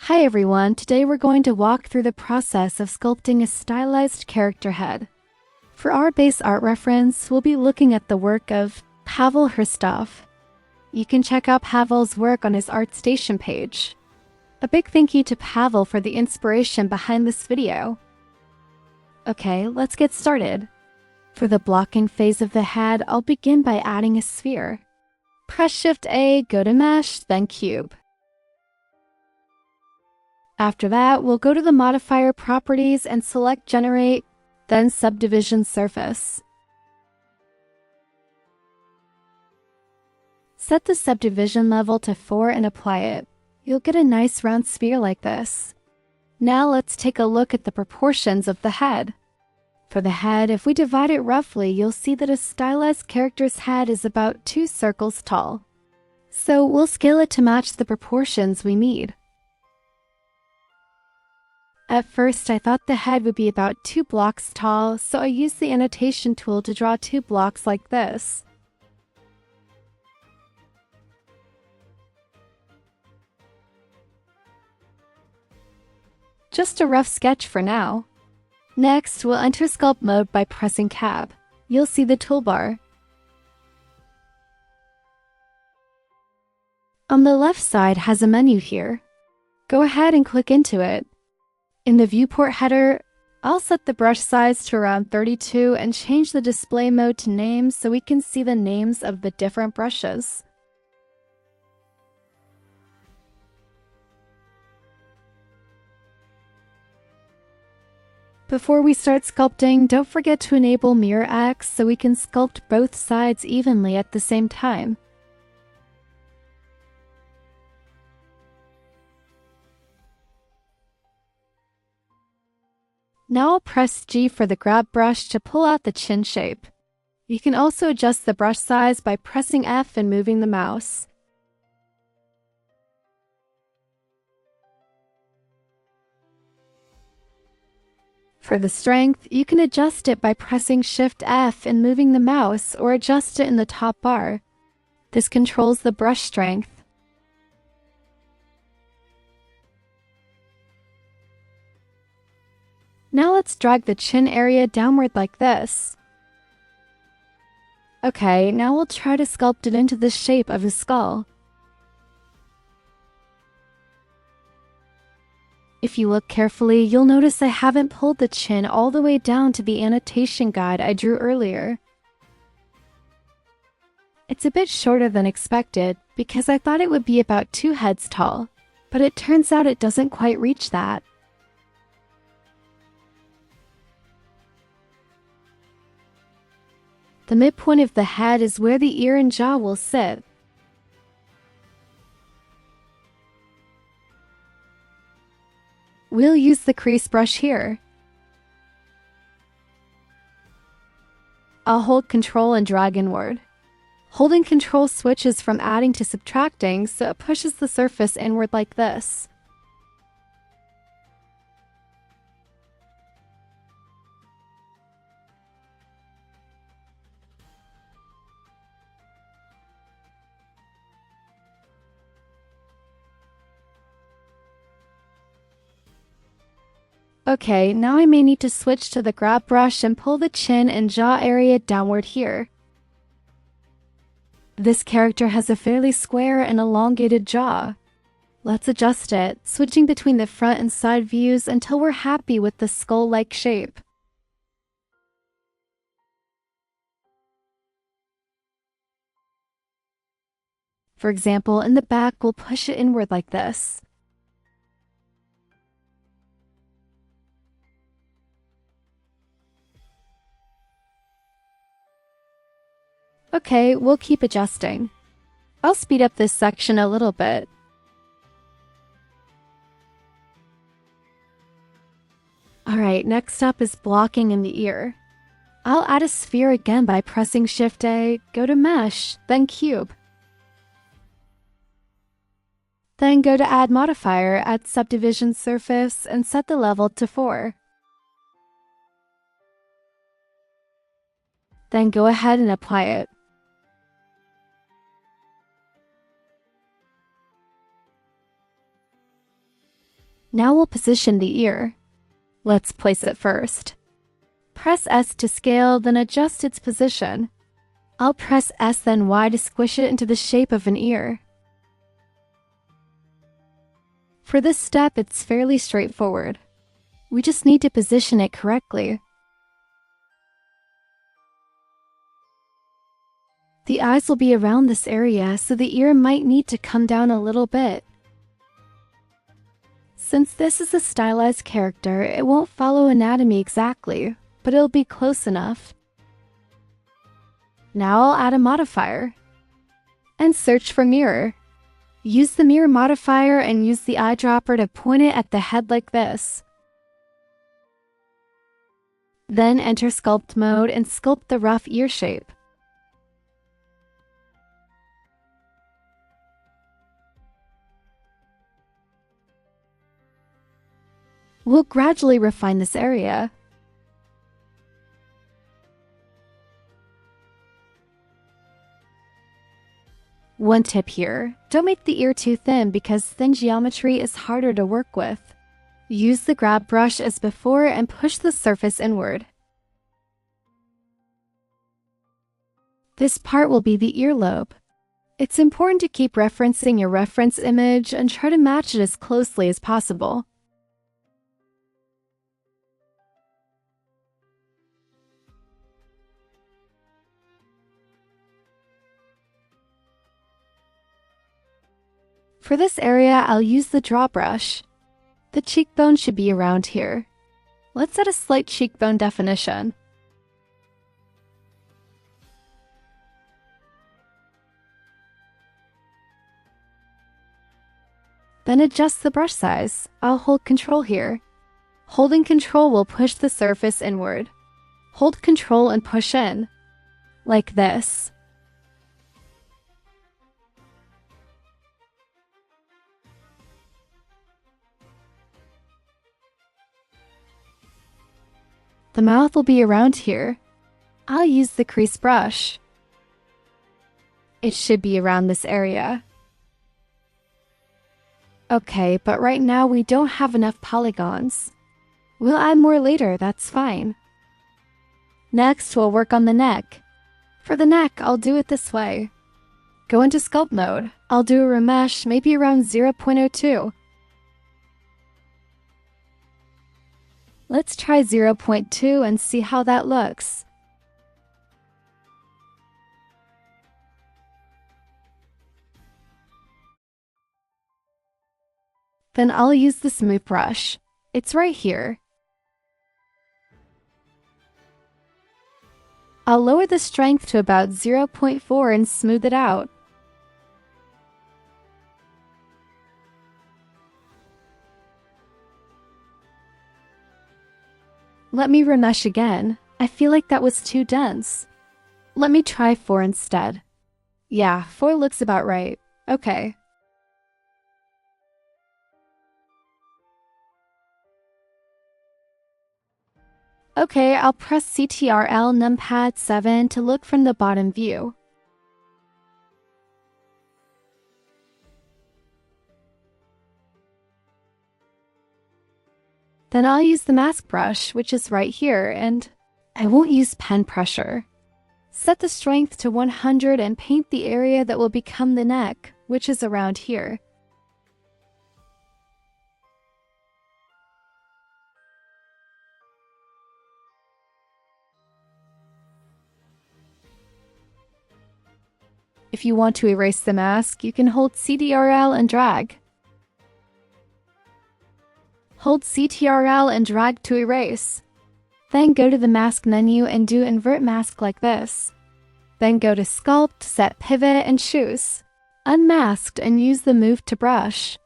Hi everyone, today we're going to walk through the process of sculpting a stylized character head. For our base art reference, we'll be looking at the work of Pavel Hietschold. You can check out Pavel's work on his ArtStation page. A big thank you to Pavel for the inspiration behind this video. Okay, let's get started. For the blocking phase of the head, I'll begin by adding a sphere. Press Shift A, go to Mesh, then Cube. After that, we'll go to the Modifier properties and select Generate, then Subdivision Surface. Set the subdivision level to 4 and apply it. You'll get a nice round sphere like this. Now let's take a look at the proportions of the head. For the head, if we divide it roughly, you'll see that a stylized character's head is about 2 circles tall. So we'll scale it to match the proportions we need. At first, I thought the head would be about 2 blocks tall, so I used the annotation tool to draw 2 blocks like this. Just a rough sketch for now. Next, we'll enter Sculpt mode by pressing Tab. You'll see the toolbar. On the left side has a menu here. Go ahead and click into it. In the viewport header, I'll set the brush size to around 32 and change the display mode to names so we can see the names of the different brushes. Before we start sculpting, don't forget to enable Mirror X so we can sculpt both sides evenly at the same time. Now I'll press G for the grab brush to pull out the chin shape. You can also adjust the brush size by pressing F and moving the mouse. For the strength, you can adjust it by pressing Shift F and moving the mouse, or adjust it in the top bar. This controls the brush strength. Now let's drag the chin area downward like this. Okay, now we'll try to sculpt it into the shape of a skull. If you look carefully, you'll notice I haven't pulled the chin all the way down to the annotation guide I drew earlier. It's a bit shorter than expected because I thought it would be about 2 heads tall, but it turns out it doesn't quite reach that. The midpoint of the head is where the ear and jaw will sit. We'll use the crease brush here. I'll hold Ctrl and drag inward. Holding Ctrl switches from adding to subtracting, so it pushes the surface inward like this. Okay, now I may need to switch to the grab brush and pull the chin and jaw area downward here. This character has a fairly square and elongated jaw. Let's adjust it, switching between the front and side views until we're happy with the skull-like shape. For example, in the back, we'll push it inward like this. Okay, we'll keep adjusting. I'll speed up this section a little bit. Alright, next up is blocking in the ear. I'll add a sphere again by pressing Shift A, go to Mesh, then Cube. Then go to Add Modifier at Subdivision Surface and set the level to 4. Then go ahead and apply it. Now we'll position the ear. Let's place it first. Press S to scale, then adjust its position. I'll press S then Y to squish it into the shape of an ear. For this step, it's fairly straightforward. We just need to position it correctly. The eyes will be around this area, so the ear might need to come down a little bit. Since this is a stylized character, it won't follow anatomy exactly, but it'll be close enough. Now I'll add a modifier. And search for mirror. Use the mirror modifier and use the eyedropper to point it at the head like this. Then enter sculpt mode and sculpt the rough ear shape. We'll gradually refine this area. One tip here, don't make the ear too thin because thin geometry is harder to work with. Use the grab brush as before and push the surface inward. This part will be the earlobe. It's important to keep referencing your reference image and try to match it as closely as possible. For this area, I'll use the draw brush. The cheekbone should be around here. Let's add a slight cheekbone definition. Then adjust the brush size. I'll hold Control here. Holding Control will push the surface inward. Hold Control and push in, like this. The mouth will be around here. I'll use the crease brush. It should be around this area. Okay, but right now we don't have enough polygons. We'll add more later, that's fine. Next, we'll work on the neck. For the neck, I'll do it this way. Go into sculpt mode. I'll do a remesh, maybe around 0.02. Let's try 0.2 and see how that looks. Then I'll use the smooth brush. It's right here. I'll lower the strength to about 0.4 and smooth it out. Let me remesh again. I feel like that was too dense. Let me try 4 instead. Yeah, 4 looks about right. Okay. Okay, I'll press Ctrl numpad 7 to look from the bottom view. Then I'll use the mask brush, which is right here, and I won't use pen pressure. Set the strength to 100 and paint the area that will become the neck, which is around here. If you want to erase the mask, you can hold Ctrl and drag. Hold Ctrl and drag to erase. Then go to the mask menu and do invert mask like this. Then go to sculpt, set pivot, and choose unmasked and use the move to brush.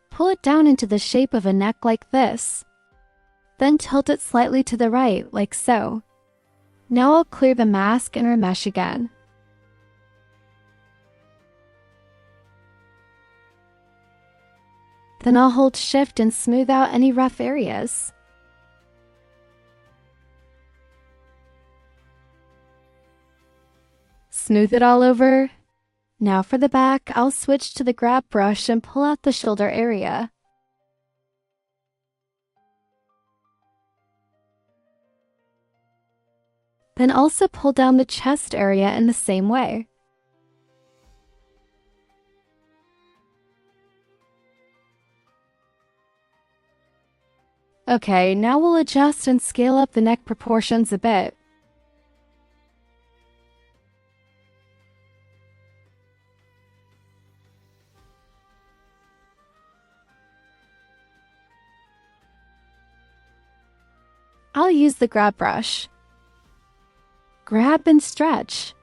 Pull it down into the shape of a neck like this. Then tilt it slightly to the right, like so. Now I'll clear the mask and remesh again. Then I'll hold Shift and smooth out any rough areas. smooth it all over. Now for the back, I'll switch to the grab brush and pull out the shoulder area. Then also pull down the chest area in the same way. Okay, now we'll adjust and scale up the neck proportions a bit. I'll use the grab brush. Grab and stretch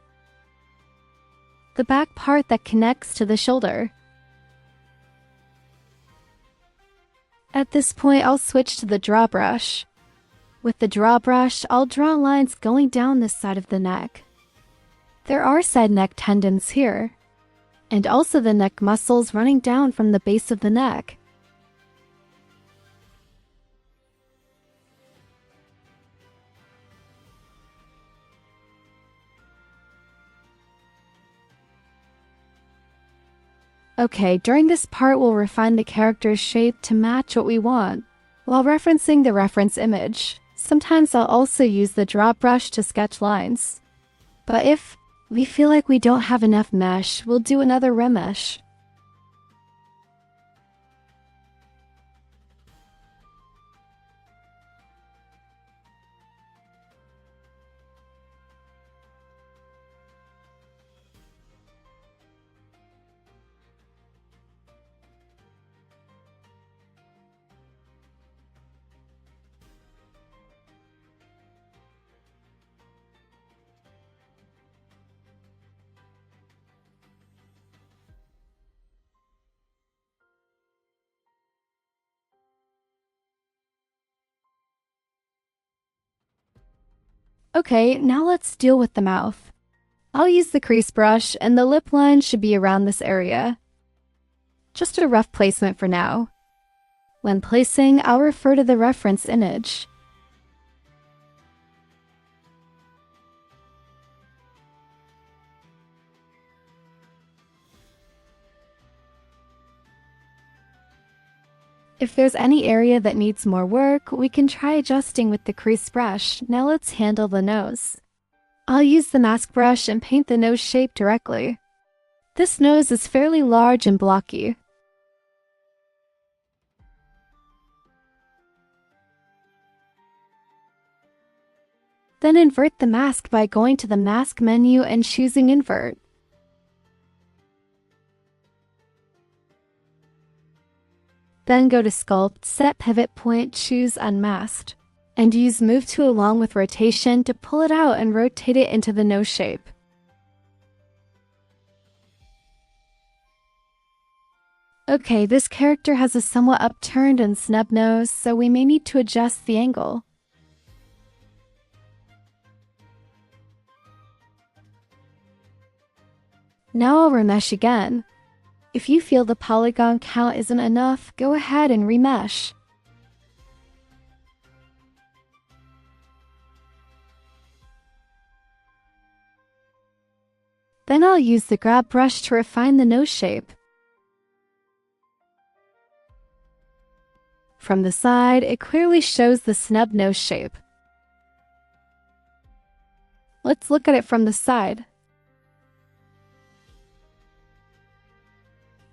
the back part that connects to the shoulder. At this point, I'll switch to the draw brush. With the draw brush, I'll draw lines going down this side of the neck. There are side neck tendons here, and also the neck muscles running down from the base of the neck. Okay, during this part we'll refine the character's shape to match what we want, while referencing the reference image. Sometimes I'll also use the draw brush to sketch lines. But if we feel like we don't have enough mesh, we'll do another remesh. Okay, now let's deal with the mouth. I'll use the crease brush, and the lip line should be around this area. Just a rough placement for now. When placing, I'll refer to the reference image. If there's any area that needs more work, we can try adjusting with the crease brush. Now let's handle the nose. I'll use the mask brush and paint the nose shape directly. This nose is fairly large and blocky. Then invert the mask by going to the mask menu and choosing invert. Then go to Sculpt, set pivot point, choose Unmasked, and use Move to along with rotation to pull it out and rotate it into the nose shape. Okay, this character has a somewhat upturned and snub nose, so we may need to adjust the angle. Now I'll remesh again. If you feel the polygon count isn't enough, go ahead and remesh. Then I'll use the grab brush to refine the nose shape. From the side, it clearly shows the snub nose shape. Let's look at it from the side.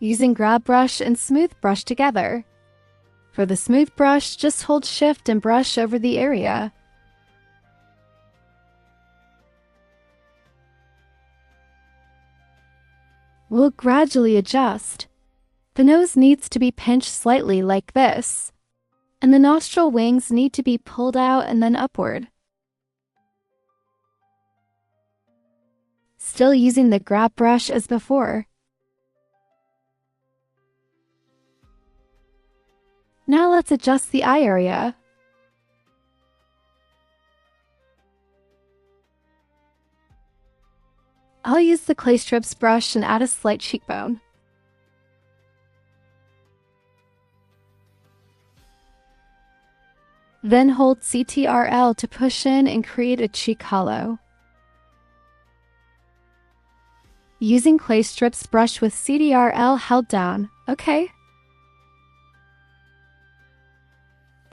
Using grab brush and smooth brush together. For the smooth brush, just hold shift and brush over the area. We'll gradually adjust. The nose needs to be pinched slightly like this, and the nostril wings need to be pulled out and then upward. Still using the grab brush as before. Now let's adjust the eye area. I'll use the clay strips brush and add a slight cheekbone. Then hold CTRL to push in and create a cheek hollow. Using clay strips, brush with CTRL held down, okay?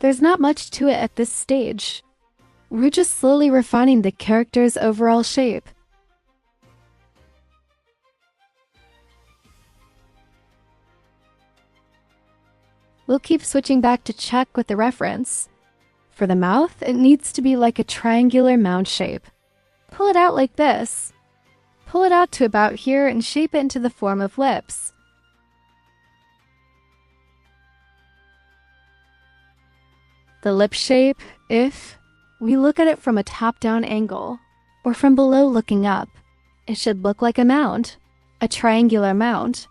There's not much to it at this stage. We're just slowly refining the character's overall shape. We'll keep switching back to check with the reference. For the mouth, it needs to be like a triangular mound shape. Pull it out like this. Pull it out to about here and shape it into the form of lips. The lip shape, if we look at it from a top-down angle, or from below looking up, it should look like a mound, a triangular mound.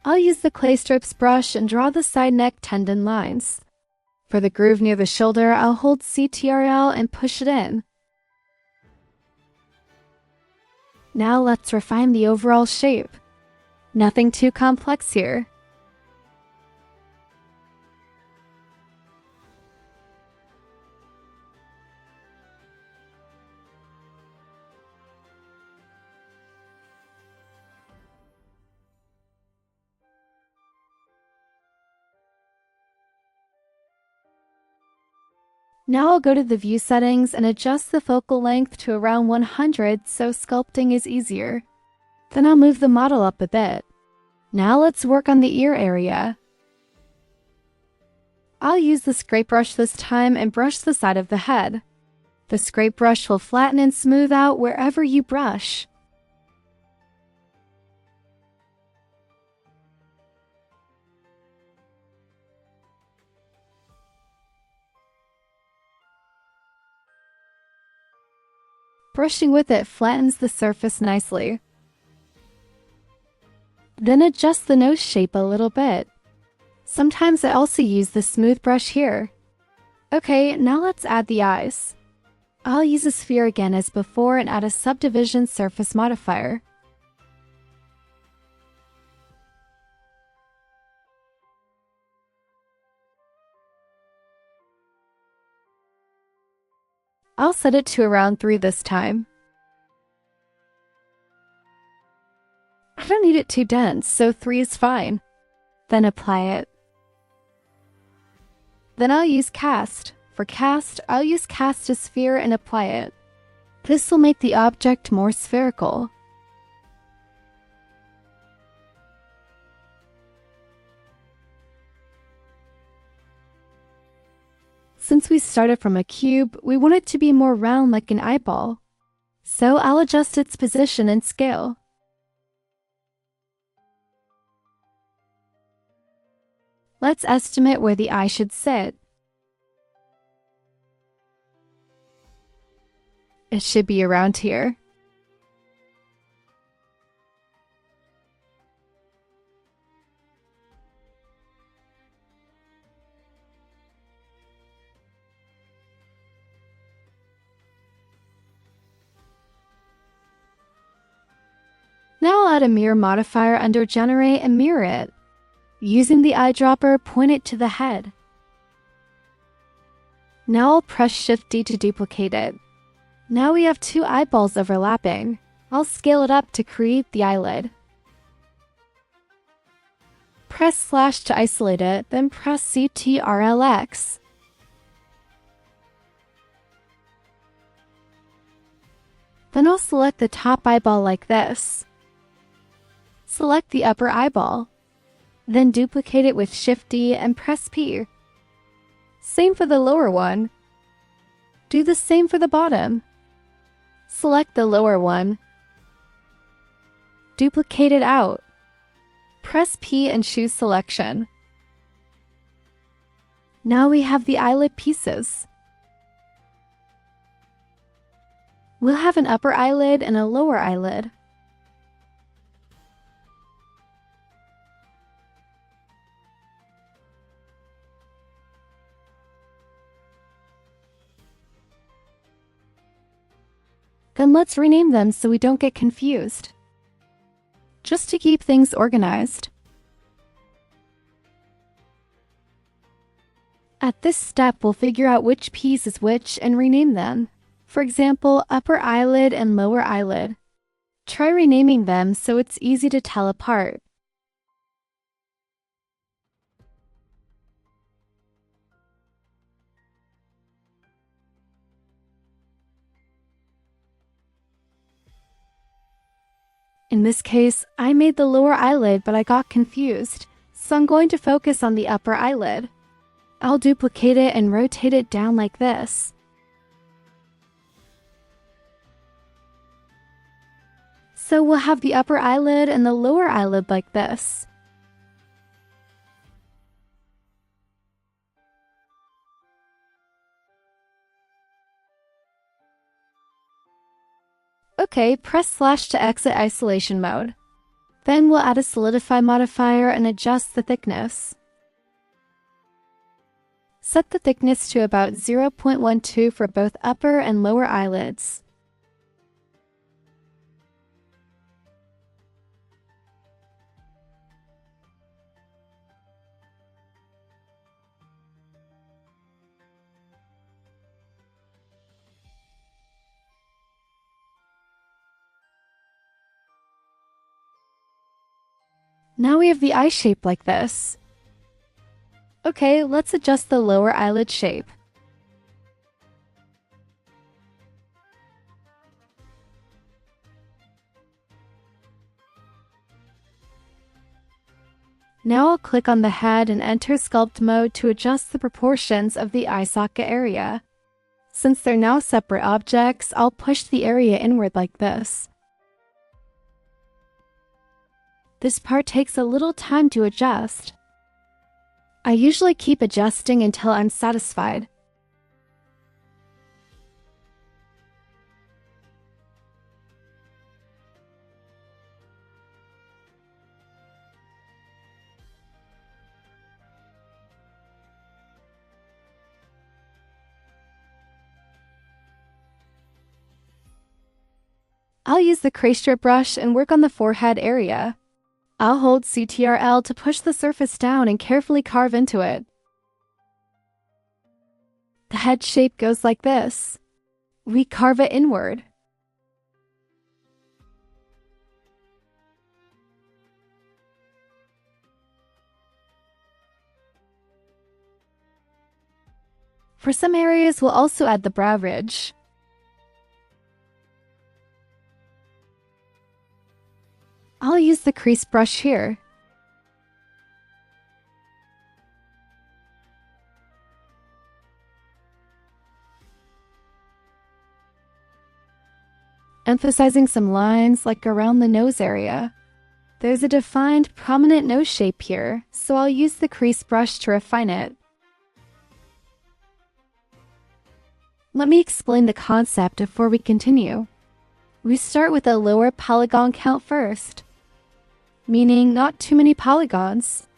I'll use the clay strips brush and draw the side neck tendon lines. For the groove near the shoulder, I'll hold CTRL and push it in. Now let's refine the overall shape. Nothing too complex here. Now I'll go to the view settings and adjust the focal length to around 100 so sculpting is easier. Then I'll move the model up a bit. Now let's work on the ear area. I'll use the scrape brush this time and brush the side of the head. The scrape brush will flatten and smooth out wherever you brush. Brushing with it flattens the surface nicely. Then adjust the nose shape a little bit. Sometimes I also use the smooth brush here. Okay, now let's add the eyes. I'll use a sphere again as before and add a subdivision surface modifier. I'll set it to around 3 this time. I don't need it too dense, so 3 is fine. Then apply it. Then I'll use cast. For cast, I'll use cast a sphere and apply it. This will make the object more spherical. Since we started from a cube, we want it to be more round like an eyeball. So I'll adjust its position and scale. Let's estimate where the eye should sit. It should be around here. Now I'll add a mirror modifier under Generate and mirror it. Using the eyedropper, point it to the head. Now I'll press Shift-D to duplicate it. Now we have 2 eyeballs overlapping. I'll scale it up to create the eyelid. Press Slash to isolate it, then press CTRL-X. Then I'll select the top eyeball like this. Select the upper eyeball. Then duplicate it with Shift-D and press P. Same for the lower one. Do the same for the bottom. Select the lower one. Duplicate it out. Press P and choose Selection. Now we have the eyelid pieces. We'll have an upper eyelid and a lower eyelid. Then let's rename them so we don't get confused. Just to keep things organized. At this step, we'll figure out which piece is which and rename them. For example, upper eyelid and lower eyelid. Try renaming them so it's easy to tell apart. In this case, I made the lower eyelid, but I got confused, so I'm going to focus on the upper eyelid. I'll duplicate it and rotate it down like this. So we'll have the upper eyelid and the lower eyelid like this. Okay, press slash to exit isolation mode. Then we'll add a solidify modifier and adjust the thickness. Set the thickness to about 0.12 for both upper and lower eyelids. Now we have the eye shape like this. Okay, let's adjust the lower eyelid shape. Now I'll click on the head and enter sculpt mode to adjust the proportions of the eye socket area. Since they're now separate objects, I'll push the area inward like this. This part takes a little time to adjust. I usually keep adjusting until I'm satisfied. I'll use the crease strip brush and work on the forehead area. I'll hold CTRL to push the surface down and carefully carve into it. The head shape goes like this. We carve it inward. For some areas, we'll also add the brow ridge. I'll use the crease brush here. Emphasizing some lines like around the nose area. There's a defined, prominent nose shape here, so I'll use the crease brush to refine it. Let me explain the concept before we continue. We start with a lower polygon count first, meaning not too many polygons.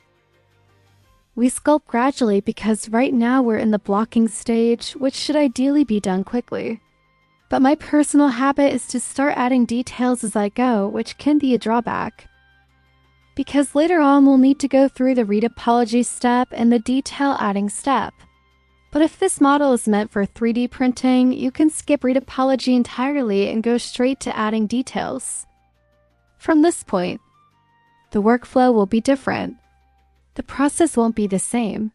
We sculpt gradually because right now we're in the blocking stage, which should ideally be done quickly. But my personal habit is to start adding details as I go, which can be a drawback. Because later on we'll need to go through the retopology step and the detail adding step. But if this model is meant for 3D printing, you can skip retopology entirely and go straight to adding details. From this point, the workflow will be different. The process won't be the same.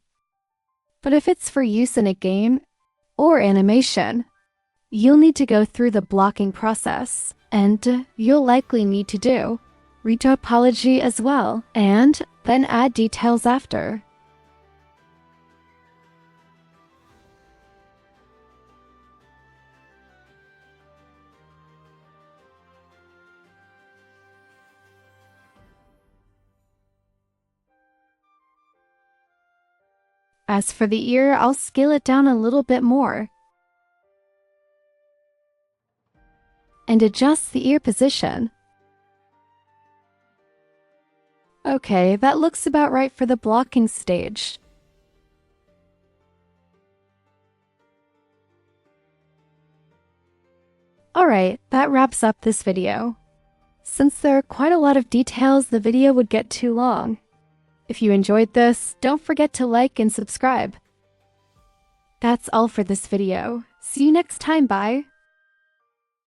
But if it's for use in a game or animation, you'll need to go through the blocking process, and you'll likely need to do retopology as well, and then add details after. As for the ear, I'll scale it down a little bit more and adjust the ear position. Okay, that looks about right for the blocking stage. Alright, that wraps up this video. Since there are quite a lot of details, the video would get too long. If you enjoyed this, don't forget to like and subscribe. That's all for this video. See you next time, bye!